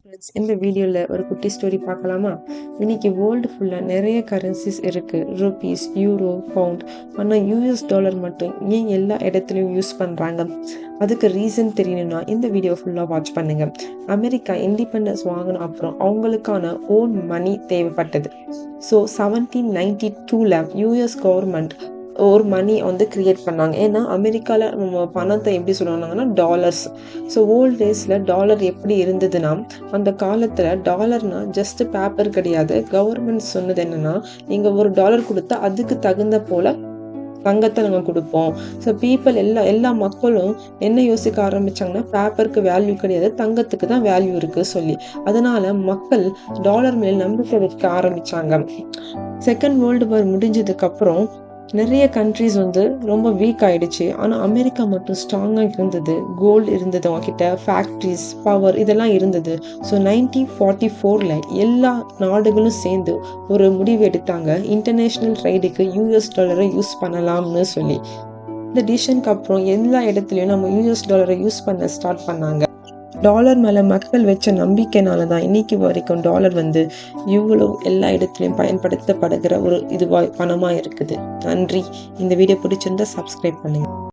Friends, இந்த வீடியோவில் ஒரு குட்டி ஸ்டோரி பார்க்கலாமா? இன்னைக்கு வேர்ல்டு ஃபுல்லாக நிறைய கரன்சிஸ் இருக்குது. Rupees, euro, pound. ஆனால் யூஎஸ் டாலர் மட்டும் ஏன் எல்லா இடத்துலையும் யூஸ் பண்ணுறாங்க? அதுக்கு ரீசன் தெரியணும்னா இந்த வீடியோ ஃபுல்லாக வாட்ச் பண்ணுங்க. அமெரிக்கா இண்டிபெண்டன்ஸ் வாங்கின அப்புறம் அவங்களுக்கான ஓன் மணி தேவைப்பட்டது. ஸோ 1792 யூஎஸ் கவர்மெண்ட் ஒரு மணி வந்து கிரியேட் பண்ணாங்க. ஏன்னா அமெரிக்காவில் நம்ம பணத்தை எப்படி சொல்லுவாங்கன்னா டாலர்ஸ். ஸோ ஓல்ட் டேஸில் டாலர் எப்படி இருந்ததுன்னா, அந்த காலத்தில் டாலர்னா ஜஸ்ட் பேப்பர் கிடையாது. கவர்மெண்ட் சொன்னது என்னன்னா, நீங்கள் ஒரு டாலர் கொடுத்தா அதுக்கு தகுந்த போல் தங்கத்தை நாங்கள் கொடுப்போம். ஸோ பீப்புள் எல்லா மக்களும் என்ன யோசிக்க ஆரம்பிச்சாங்கன்னா, பேப்பருக்கு வேல்யூ கிடையாது, தங்கத்துக்கு தான் வேல்யூ இருக்கு சொல்லி. அதனால மக்கள் டாலர் மேல் நம்பிக்கை வைக்க ஆரம்பிச்சாங்க. செகண்ட் வேர்ல்டு வார் முடிஞ்சதுக்கு அப்புறம் நிறைய கண்ட்ரிஸ் வந்து ரொம்ப வீக் ஆயிடுச்சு. ஆனால் அமெரிக்கா மட்டும் ஸ்ட்ராங்காக இருந்தது. கோல்டு இருந்தது அவங்ககிட்ட, ஃபேக்ட்ரிஸ், பவர் இதெல்லாம் இருந்தது. ஸோ 1944 எல்லா நாடுகளும் சேர்ந்து ஒரு முடிவு எடுத்தாங்க, இன்டர்நேஷ்னல் ட்ரேடுக்கு யூஎஸ் டாலரை யூஸ் பண்ணலாம்னு சொல்லி. இந்த டிசிஷனுக்கு அப்புறம் எல்லா இடத்துலையும் நம்ம யூஎஸ் டாலரை யூஸ் பண்ண ஸ்டார்ட் பண்ணாங்க. டாலர் மேலே மக்கள் வச்ச நம்பிக்கைனால தான் இன்னைக்கு வரைக்கும் டாலர் வந்து இவ்வளோ எல்லா இடத்துலையும் பயன்படுத்தப்படுகிற ஒரு பணமாக இருக்குது. நன்றி. இந்த வீடியோ பிடிச்சிருந்தா சப்ஸ்கிரைப் பண்ணுங்க.